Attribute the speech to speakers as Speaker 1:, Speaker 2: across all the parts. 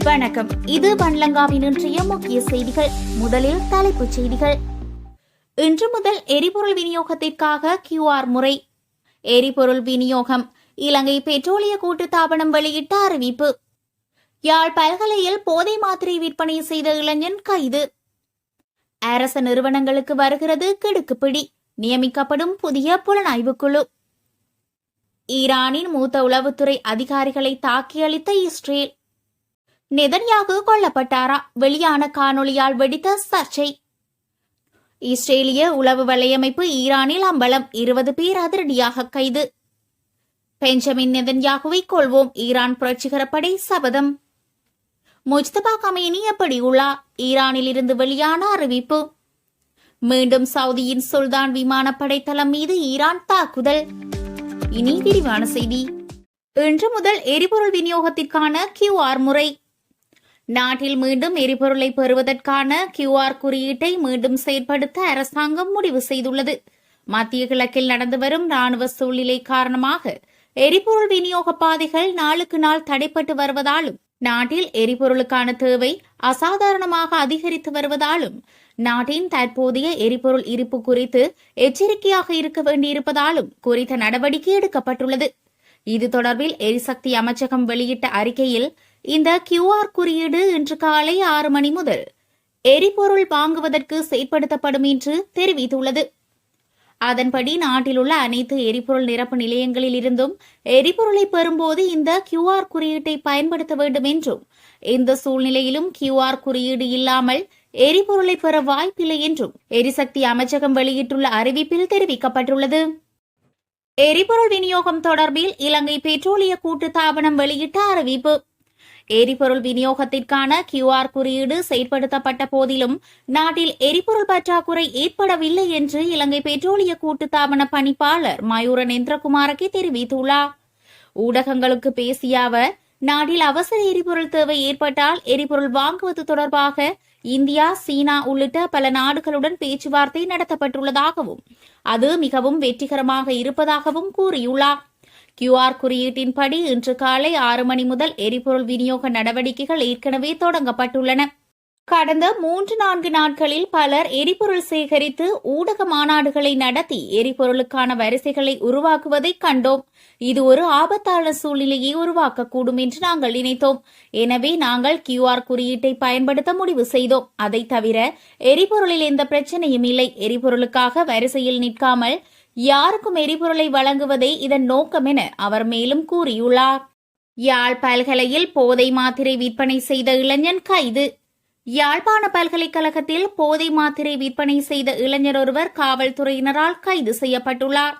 Speaker 1: வணக்கம். இது பன்லங்காவின் இன்றைய முக்கிய செய்திகள். முதலில் தலைப்புச் செய்திகள். இன்று முதல் எரிபொருள் விநியோகத்திற்காக QR முறை. எரிபொருள் விநியோகம். இலங்கை பெட்ரோலிய கூட்டுத்தாபனம் வெளியிட்ட அறிவிப்பு. யாழ் பல்கலையில் போதை மாத்திரை விற்பனை செய்த இளைஞன் கைது. அரச நிறுவனங்களுக்கு வருகிறது கிடுக்குப்பிடி. நியமிக்கப்படும் புதிய புலனாய்வுக்குழு. ஈரானின் மூத்த உளவுத்துறை அதிகாரிகளை தாக்கியளித்த இஸ்ரேல். நெதன்யாகு கொல்லப்பட்டாரா? வெளியான காணொளியால் வெடித்த சர்ச்சை. இஸ்ரேலிய உளவு வலையமைப்பு ஈரானில் அம்பலம். 20 பேர் அதிரடியாக கைது. பெஞ்சமின் நெதன்யாகுவை கொள்வோம். ஈரான் புரட்சிகரப்படை சபதம். முஜ்தபா கமேனி எப்படி உள்ளார்? ஈரானில் இருந்து வெளியான அறிவிப்பு. மீண்டும் சவுதியின் சுல்தான் விமானப்படை தளம் மீது ஈரான் தாக்குதல். இனி விரிவான செய்தி. இன்று முதல் எரிபொருள் விநியோகத்திற்கான QR முறை. நாட்டில் மீண்டும் எரிபொருளை பெறுவதற்கான QR குறியீட்டை மீண்டும் செயற்படுத்த அரசாங்கம் முடிவு செய்துள்ளது. மத்திய கிழக்கில் நடந்து வரும் ராணுவ சூழ்நிலை காரணமாக எரிபொருள் விநியோக பாதைகள் நாளுக்கு நாள் தடைப்பட்டு வருவதாலும், நாட்டில் எரிபொருளுக்கான தேவை அசாதாரணமாக அதிகரித்து வருவதாலும், நாட்டின் தற்போதைய எரிபொருள் இருப்பு குறித்து எச்சரிக்கையாக இருக்க வேண்டியிருப்பதாலும் குறித்த நடவடிக்கை எடுக்கப்பட்டுள்ளது. இது தொடர்பில் எரிசக்தி அமைச்சகம் வெளியிட்ட அறிக்கையில், இந்த QR குறியீடு இன்று காலை 6 மணி முதல் எரிபொருள் வாங்குவதற்கு செயற்படுத்தப்படும் என்று தெரிவித்துள்ளது. அதன்படி நாட்டில் உள்ள அனைத்து எரிபொருள் நிரப்பு நிலையங்களில் இருந்தும் எரிபொருளை பெறும்போது இந்த QR குறியீட்டை பயன்படுத்த வேண்டும் என்றும், இந்த சூழ்நிலையிலும் QR குறியீடு இல்லாமல் எரிபொருளை பெற வாய்ப்பில்லை என்றும் எரிசக்தி அமைச்சகம் வெளியிட்டுள்ள அறிவிப்பில் தெரிவிக்கப்பட்டுள்ளது. எரிபொருள் விநியோகம் தொடர்பில் இலங்கை பெட்ரோலிய கூட்டுத்தாபனம் வெளியிட்ட அறிவிப்பு. எரிபொருள் விநியோகத்திற்கான QR குறியீடு செயற்படுத்தப்பட்ட போதிலும் நாட்டில் எரிபொருள் பற்றாக்குறை ஏற்படவில்லை என்று இலங்கை பெட்ரோலிய கூட்டுத்தாபன பணிப்பாளர் மயூரன் இந்திரகுமாரகி தெரிவித்துள்ளார். ஊடகங்களுக்கு பேசிய அவர், நாட்டில் அவசர எரிபொருள் தேவை ஏற்பட்டால் எரிபொருள் வாங்குவது தொடர்பாக இந்தியா, சீனா உள்ளிட்ட பல நாடுகளுடன் பேச்சுவார்த்தை நடத்தப்பட்டுள்ளதாகவும், அது மிகவும் வெற்றிகரமாக இருப்பதாகவும் கூறியுள்ளார். QR குறியீட்டின்படி இன்று காலை 6 மணி முதல் எரிபொருள் விநியோக நடவடிக்கைகள் ஏற்கனவே தொடங்கப்பட்டுள்ளன. கடந்த 3-4 நாட்களில் பலர் எரிபொருள் சேகரித்து ஊடக மாநாடுகளை நடத்தி எரிபொருளுக்கான வரிசைகளை உருவாக்குவதை கண்டோம். இது ஒரு ஆபத்தான சூழ்நிலையை உருவாக்கக்கூடும் என்று நாங்கள் நினைத்தோம். எனவே நாங்கள் QR குறியீட்டை பயன்படுத்த முடிவு செய்தோம். அதை தவிர எரிபொருளில் எந்த பிரச்சனையும் இல்லை. எரிபொருளுக்காக வரிசையில் நிற்காமல் யாருக்கும் எரிபொருளை வழங்குவதே இதன் நோக்கம் என அவர் மேலும் கூறியுள்ளார். யாழ் பல்கலையில் போதை மாத்திரை விற்பனை செய்த இளைஞன் கைது. யாழ்ப்பாண பல்கலைக்கழகத்தில் போதை மாத்திரை விற்பனை செய்த இளைஞர் ஒருவர் காவல்துறையினரால் கைது செய்யப்பட்டுள்ளார்.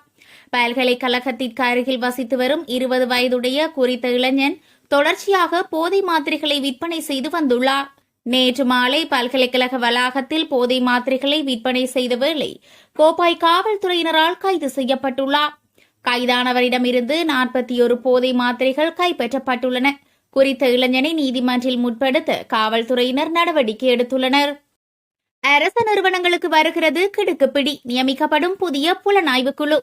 Speaker 1: பல்கலைக்கழகத்திற்கு அருகில் வசித்து வரும் 20 வயதுடைய குறித்த இளைஞன் தொடர்ச்சியாக போதை மாத்திரைகளை விற்பனை செய்து வந்துள்ளார். நேற்று மாலை பல்கலைக்கழக வளாகத்தில் போதை மாத்திரைகளை விற்பனை செய்த வேளை கோப்பாய் காவல்துறையினரால் கைது செய்யப்பட்டுள்ளார். கைதானவரிடமிருந்து 41 போதை மாத்திரைகள் கைப்பற்றப்பட்டுள்ளன. குறித்த இளைஞனை நீதிமன்றில் முற்படுத்த காவல்துறையினர் நடவடிக்கை எடுத்துள்ளனர். அரச நிறுவனங்களுக்கு வருகிறது கிடுக்குப்பிடி. நியமிக்கப்படும் புதிய புலனாய்வுக்குழு.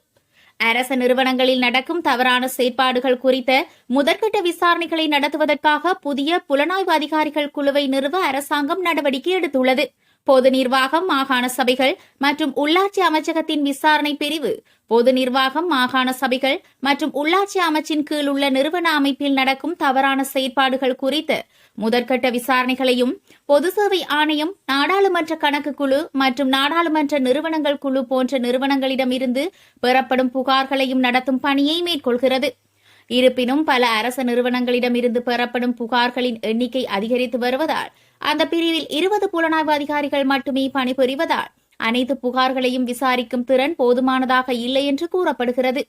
Speaker 1: அரச நிறுவனங்களில் நடக்கும் தவறான செயற்பாடுகள் குறித்த முதற்கட்ட விசாரணைகளை நடத்துவதற்காக புதிய புலனாய்வு அதிகாரிகள் குழுவை நிறுவ அரசாங்கம் நடவடிக்கை எடுத்துள்ளது. பொது நிர்வாகம், மாகாண சபைகள் மற்றும் உள்ளாட்சி அமைச்சகத்தின் விசாரணை பிரிவு பொது நிர்வாகம், மாகாண சபைகள் மற்றும் உள்ளாட்சி அமைச்சின் கீழ் உள்ள நிறுவன அமைப்பில் நடக்கும் தவறான செயற்பாடுகள் குறித்த முதற்கட்ட விசாரணைகளையும் பொது சேவை ஆணையம், நாடாளுமன்ற கணக்கு குழு மற்றும் நாடாளுமன்ற நிறுவனங்கள் குழு போன்ற நிறுவனங்களிடமிருந்து பெறப்படும் புகார்களையும் நடத்தும் பணியை மேற்கொள்கிறது. இருப்பினும் பல அரச நிறுவனங்களிடமிருந்து பெறப்படும் புகார்களின் எண்ணிக்கை அதிகரித்து வருவதால் அந்த பிரிவில் 20 புலனாய்வு அதிகாரிகள் மட்டுமே பணிபுரிவதால் அனைத்து புகார்களையும் விசாரிக்கும் திறன் போதுமானதாக இல்லை என்று கூறப்படுகிறது.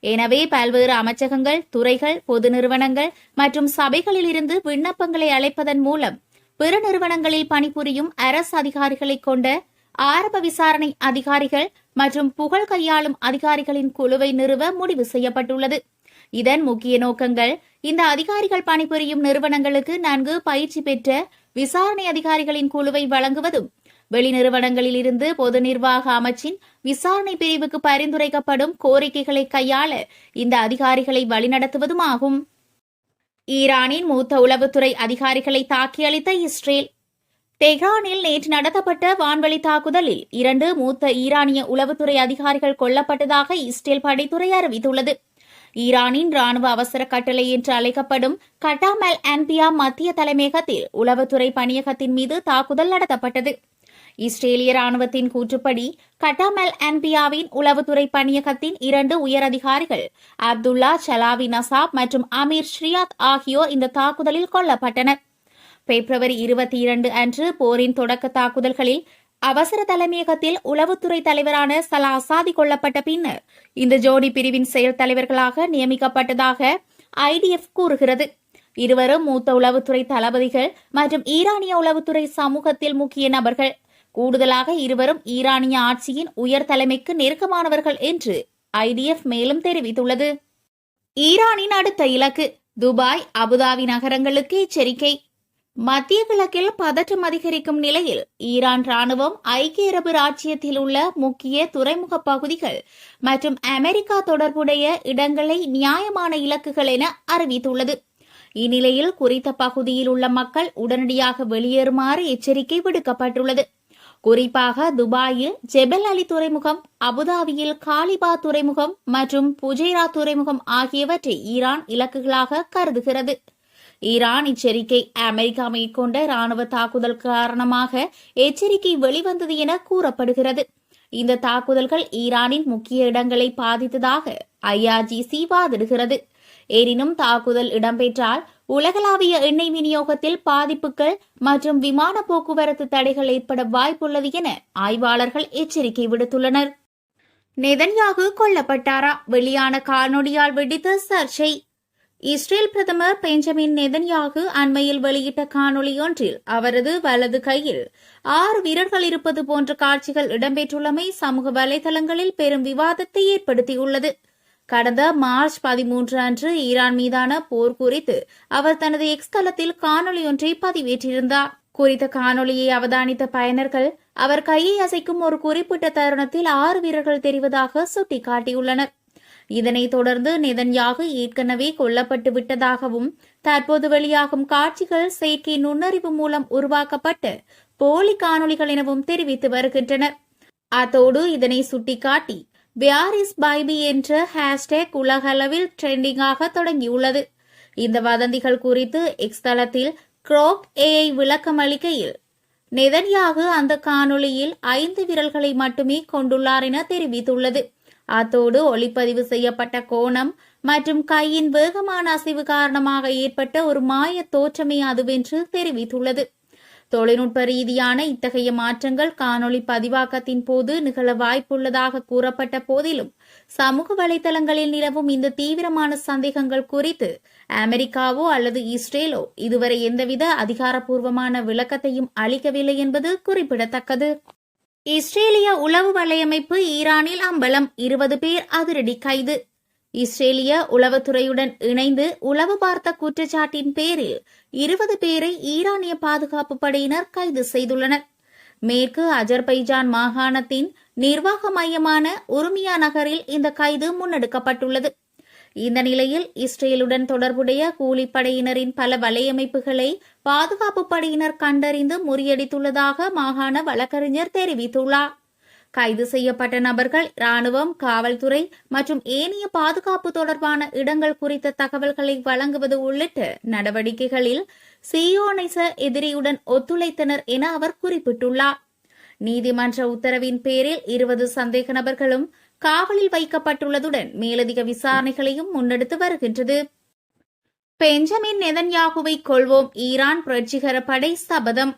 Speaker 1: எனவே பல்வேறு அமைச்சகங்கள், துறைகள், பொது நிறுவனங்கள் மற்றும் சபைகளில் இருந்து விண்ணப்பங்களை அழைப்பதன் மூலம் பிற நிறுவனங்களில் பணிபுரியும் அரசு அதிகாரிகளை கொண்ட ஆரம்ப விசாரணை அதிகாரிகள் மற்றும் புகழ் கையாளும் அதிகாரிகளின் குழுவை நிறுவ முடிவு செய்யப்பட்டுள்ளது. இதன் முக்கிய நோக்கங்கள், இந்த அதிகாரிகள் பணிபுரியும் நிறுவனங்களுக்கு நன்கு பயிற்சி பெற்ற விசாரணை அதிகாரிகளின் குழுவை வழங்குவதும், வெளிநிறுவனங்களில் இருந்து பொது நிர்வாக அமைச்சின் விசாரணை பிரிவுக்கு பரிந்துரைக்கப்படும் கோரிக்கைகளை கையாள இந்த அதிகாரிகளை வழிநடத்துவதுமாகும். ஈரானின் மூத்த உளவுத்துறை அதிகாரிகளை தாக்கியளித்த இஸ்ரேல். தெஹ்ரானில் நேற்று நடத்தப்பட்ட வான்வழி தாக்குதலில் 2 மூத்த ஈரானிய உளவுத்துறை அதிகாரிகள் கொல்லப்பட்டதாக இஸ்ரேல் படைத்துறை அறிவித்துள்ளது. ஈரானின் ராணுவ அவசர கட்டளை என்று அழைக்கப்படும் கட்டாம் அல் அன்பியா மத்திய தலைமையகத்தில் உளவுத்துறை பணியகத்தின் மீது தாக்குதல் நடத்தப்பட்டது. இஸ்ரேலிய ராணுவத்தின் கூற்றுப்படி கட்டாம் அல் அன்பியாவின் உளவுத்துறை பணியகத்தின் 2 உயர் அதிகாரிகள் அப்துல்லா சலாவி நசாப் மற்றும் அமீர் ஷ்ரியாத் ஆகியோர் இந்த தாக்குதலில் கொல்லப்பட்டனர். பிப்ரவரி 22 அன்று போரின் தொடக்க தாக்குதல்களில் அவசர தலைமையகத்தில் உளவுத்துறை தலைவரான சலா அசாதி கொல்லப்பட்ட பின்னர் இந்த ஜோடி பிரிவின் செயல் தலைவர்களாக நியமிக்கப்பட்டதாக ஐடிஎஃப் கூறுகிறது. இருவரும் மூத்த உளவுத்துறை தளபதிகள் மற்றும் ஈரானிய உளவுத்துறை சமூகத்தில் முக்கிய நபர்கள். கூடுதலாக இருவரும் ஈரானிய ஆட்சியின் உயர் தலைமைக்கு நெருக்கமானவர்கள் என்று ஐடிஎஃப் மேலும் தெரிவித்துள்ளது. ஈரானின் அடுத்த இலக்கு துபாய், அபுதாபி நகரங்களுக்கு எச்சரிக்கை. மத்திய கிழக்கில் பதற்றம் அதிகரிக்கும் நிலையில் ஈரான் ராணுவம் ஐக்கிய அரபு ராச்சியத்தில் உள்ள முக்கிய துறைமுக பகுதிகள் மற்றும் அமெரிக்கா தொடர்புடைய இடங்களை நியாயமான இலக்குகள் என அறிவித்துள்ளது. இந்நிலையில் குறித்த பகுதியில் உள்ள மக்கள் உடனடியாக வெளியேறுமாறு எச்சரிக்கை விடுக்கப்பட்டுள்ளது. குறிப்பாக துபாயில் ஜெபல் அலி துறைமுகம், அபுதாபியில் காலிபா துறைமுகம் மற்றும் புஜைரா துறைமுகம் ஆகியவற்றை ஈரான் இலக்குகளாக கருதுகிறது. ஈரான் எச்சரிக்கை அமெரிக்கா மேற்கொண்ட ராணுவ தாக்குதல் காரணமாக எச்சரிக்கை வெளிவந்தது என கூறப்படுகிறது. இந்த தாக்குதல்கள் ஈரானின் முக்கிய இடங்களை பாதித்ததாக ஐஆர்ஜிசி வாதிடுகிறது. எனினும் தாக்குதல் இடம்பெற்றால் உலகளாவிய எண்ணெய் விநியோகத்தில் பாதிப்புகள் மற்றும் விமான போக்குவரத்து தடைகள் ஏற்பட வாய்ப்புள்ளது என ஆய்வாளர்கள் எச்சரிக்கை விடுத்துள்ளனர். நெதன்யாகு கொல்லப்பட்டாரா? வெளியான காணொளியால் வெடித்த சர்ச்சை. இஸ்ரேல் பிரதமர் பெஞ்சமின் நெதன்யாகு அண்மையில் வெளியிட்ட காணொளி ஒன்றில் அவரது வலது கையில் 6 வீரர்கள் இருப்பது போன்ற காட்சிகள் இடம்பெற்றுள்ளமை சமூக வலைதளங்களில் பெரும் விவாதத்தை ஏற்படுத்தியுள்ளது. கடந்த மார்ச் 13 அன்று ஈரான் மீதான போர் குறித்து அவர் தனது எக்ஸ் தளத்தில் காணொளி ஒன்றை பதிவேற்றிருந்தார். குறித்த காணொளியை அவதானித்த பயனர்கள் அவர் கையை அசைக்கும் ஒரு குறிப்பிட்ட தருணத்தில் 6 வீரர்கள் தெரிவதாக சுட்டிக்காட்டியுள்ளனர். இதனைத் தொடர்ந்து நெதன்யாகு ஏற்கனவே கொல்லப்பட்டு விட்டதாகவும் தற்போது வெளியாகும் காட்சிகள் செயற்கை நுண்ணறிவு மூலம் உருவாக்கப்பட்ட போலி காணொளிகள் எனவும் தெரிவித்து வருகின்றனர். அத்தோடு இதனை சுட்டிக்காட்டி வேர் இஸ் பைபி என்ற ஹேஷ்டேக் உலகளவில் ட்ரெண்டிங்காக தொடங்கியுள்ளது. இந்த வதந்திகள் குறித்து எக்ஸ் தளத்தில் க்ரோக் ஏஐ விளக்கம் அளிக்கையில் நெதன்யாகு அந்த காணொளியில் 5 விரல்களை மட்டுமே கொண்டுள்ளார் என தெரிவித்துள்ளது. அத்தோடு ஒளிப்பதிவு செய்யப்பட்ட கோணம் மற்றும் கையின் வேகமான அசைவு காரணமாக ஏற்பட்ட ஒரு மாய தோற்றமே அதுவென்று தெரிவித்துள்ளது. தொழில்நுட்ப ரீதியான இத்தகைய மாற்றங்கள் காணொளி பதிவாக்கத்தின் போது நிகழ வாய்ப்புள்ளதாக கூறப்பட்ட போதிலும் சமூக வலைதளங்களில் நிலவும் இந்த தீவிரமான சந்தேகங்கள் குறித்து அமெரிக்காவோ அல்லது இஸ்ரேலோ இதுவரை எந்தவித அதிகாரப்பூர்வமான விளக்கத்தையும் அளிக்கவில்லை என்பது குறிப்பிடத்தக்கது. இஸ்ரேலிய உளவு வலையமைப்பு ஈரானில் அம்பலம், 20 பேர் அதிரடி கைது. இஸ்ரேலிய உளவுத்துறையுடன் இணைந்து உளவு பார்த்த குற்றச்சாட்டின் பேரில் 20 பேரை ஈரானிய பாதுகாப்பு படையினர் கைது செய்துள்ளனர். மேற்கு அஜர்பைஜான் மாகாணத்தின் நிர்வாக மையமான உருமியா நகரில் இந்த கைது முன்னெடுக்கப்பட்டுள்ளது. இந்த நிலையில் இஸ்ரேலுடன் தொடர்புடைய கூலிப்படையினரின் பல வலையமைப்புகளை பாதுகாப்பு படையினர் கண்டறிந்து முறியடித்துள்ளதாக மாகாண வழக்கறிஞர் தெரிவித்துள்ளார். கைது செய்யப்பட்ட நபர்கள் ராணுவம், காவல்துறை மற்றும் ஏனைய பாதுகாப்பு தொடர்பான இடங்கள் குறித்த தகவல்களை வழங்குவது உள்ளிட்ட நடவடிக்கைகளில் சியோனிச எதிரியுடன் ஒத்துழைத்தனர் என அவர் குறிப்பிட்டுள்ளார். நீதிமன்ற உத்தரவின் பேரில் 20 சந்தேக நபர்களும் காவலில் வைக்கப்பட்டுள்ளதுடன் மேலதிக விசாரணைகளையும் முன்னெடுத்து வருகின்றது. பெஞ்சமின் நெதன்யாகுவை கொள்வோம், ஈரான் புரட்சிகர படை சபதம்.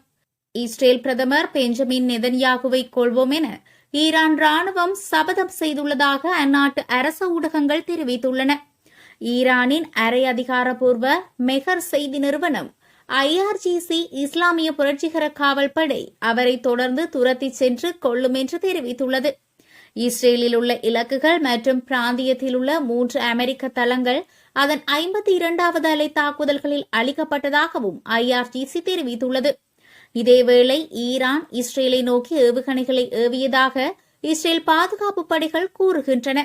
Speaker 1: இஸ்ரேல் பிரதமர் பெஞ்சமின் நெதன்யாகுவை கொள்வோம் என ஈரான் ராணுவம் சபதம் செய்துள்ளதாக அந்நாட்டு அரச ஊடகங்கள் தெரிவித்துள்ளன. ஈரானின் அரை அதிகாரப்பூர்வ மெஹர் செய்தி நிறுவனம் ஐஆர்ஜிசி இஸ்லாமிய புரட்சிகர காவல் படை அவரை தொடர்ந்து துரத்தி சென்று கொள்ளும் என்று தெரிவித்துள்ளது. இஸ்ரேலில் உள்ள இலக்குகள் மற்றும் பிராந்தியத்தில் உள்ள 3 அமெரிக்க தளங்கள் அதன் 52வது அலை தாக்குதல்களில் அளிக்கப்பட்டதாகவும் ஐஆர்ஜிசி தெரிவித்துள்ளது. இதேவேளை ஈரான் இஸ்ரேலை நோக்கி ஏவுகணைகளை ஏவியதாக இஸ்ரேல் பாதுகாப்பு படைகள் கூறுகின்றன.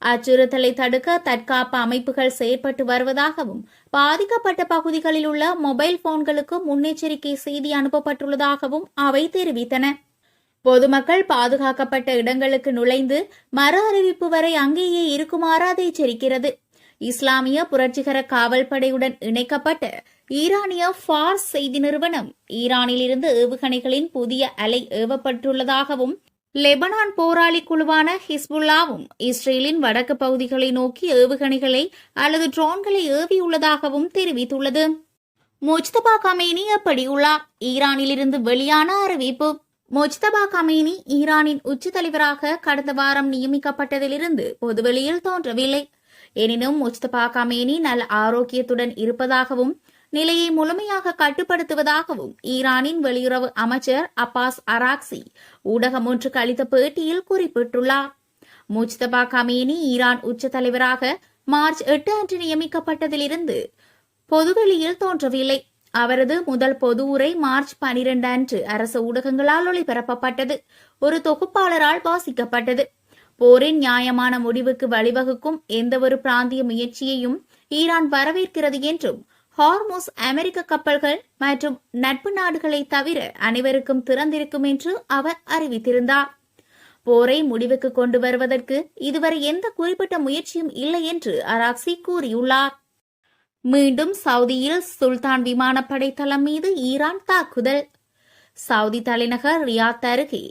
Speaker 1: அச்சுறுத்தலை தடுக்க தற்காப்பு அமைப்புகள் செயற்பட்டு வருவதாகவும் பாதிக்கப்பட்ட பகுதிகளில் உள்ள மொபைல் போன்களுக்கு முன்னெச்சரிக்கை செய்தி அனுப்பப்பட்டுள்ளதாகவும் அவை தெரிவித்தன. பொதுமக்கள் பாதுகாக்கப்பட்ட இடங்களுக்கு நுழைந்து மறு அறிவிப்பு வரை அங்கேயே இருக்குமாறு அதை எச்சரிக்கிறது. இஸ்லாமிய புரட்சிகர காவல்படையுடன் இணைக்கப்பட்ட ஈரானிய ஃபார்ஸ் செய்தி நிறுவனம் ஈரானிலிருந்து ஏவுகணைகளின் புதிய அலை ஏவப்பட்டுள்ளதாகவும் லெபனான் போராளி குழுவான ஹிஸ்புல்லாவும் இஸ்ரேலின் வடக்கு பகுதிகளை நோக்கி ஏவுகணைகளை அல்லது ட்ரோன்களை ஏவியுள்ளதாகவும் தெரிவித்துள்ளது. முஜ்தபா கமேனி எப்படி உள்ளார்? ஈரானிலிருந்து வெளியான அறிவிப்பு. முஜ்தபா கமேனி ஈரானின் உச்ச தலைவராக கடந்த வாரம் நியமிக்கப்பட்டதிலிருந்து பொதுவெளியில் தோன்றவில்லை. எனினும் முஜ்தபா கமேனி நல்ல ஆரோக்கியத்துடன் இருப்பதாகவும் நிலையை முழுமையாக கட்டுப்படுத்துவதாகவும் ஈரானின் வெளியுறவு அமைச்சர் அப்பாஸ் அராக்சி ஊடகம் ஒன்றுக்கு அளித்த பேட்டியில் குறிப்பிட்டுள்ளார். முஜ்தபா கமேனி ஈரான் உச்ச தலைவராக மார்ச் 8 அன்று நியமிக்கப்பட்டதிலிருந்து பொதுவெளியில் தோன்றவில்லை. அவரது முதல் பொது உரை மார்ச் 12 அன்று அரசு ஊடகங்களால் ஒளிபரப்பப்பட்டது. ஒரு தொகுப்பாளரால் வாசிக்கப்பட்டது. போரின் நியாயமான முடிவுக்கு வழிவகுக்கும் எந்தவொரு பிராந்திய முயற்சியையும் ஈரான் வரவேற்கிறது என்றும் ஹார்முஸ் அமெரிக்க கப்பல்கள் மற்றும் நட்பு நாடுகளை தவிர அனைவருக்கும் திறந்திருக்கும் என்று அவர் அறிவித்திருந்தார். போரை முடிவுக்கு கொண்டு வருவதற்கு இதுவரை எந்த குறிப்பிட்ட முயற்சியும் இல்லை என்று அராக்சி கூறியுள்ளார். மீண்டும் சவுதியில் சுல்தான் விமானப்படை தளம் மீது ஈரான் தாக்குதல். சவுதி தலைநகர் ரியாத் அருகே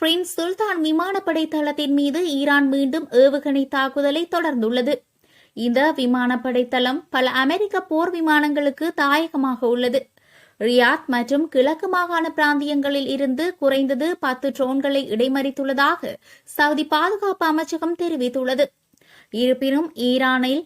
Speaker 1: பிரின்ஸ் சுல்தான் விமானப்படை தளத்தின் மீது ஈரான் மீண்டும் ஏவுகணை தாக்குதலை தொடர்ந்துள்ளது. இந்த விமானப்படை தளம் பல அமெரிக்க போர் விமானங்களுக்கு தாயகமாக உள்ளது. ரியாத் மற்றும் கிழக்கு மாகாண பிராந்தியங்களில் இருந்து குறைந்தது 10 ட்ரோன்களை இடைமறித்துள்ளதாக சவுதி பாதுகாப்பு அமைச்சகம் தெரிவித்துள்ளது. இருப்பினும் ஈரானில்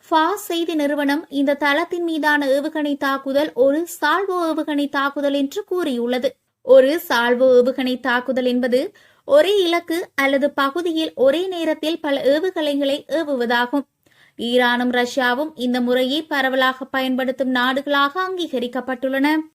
Speaker 1: ஃபாஸ் செய்தி நிறுவனம் இந்த தளத்தின் மீதான ஏவுகணை தாக்குதல் ஒரு சால்வோ ஏவுகணை தாக்குதல் என்று கூறியுள்ளது. ஒரு சால்வோ ஏவுகணை தாக்குதல் என்பது ஒரே இலக்கு அல்லது பகுதியில் ஒரே நேரத்தில் பல ஏவுகணைகளை ஏவுவதாகும். ஈரானும் ரஷ்யாவும் இந்த முறையை பரவலாக பயன்படுத்தும் நாடுகளாக அங்கீகரிக்கப்பட்டுள்ளன.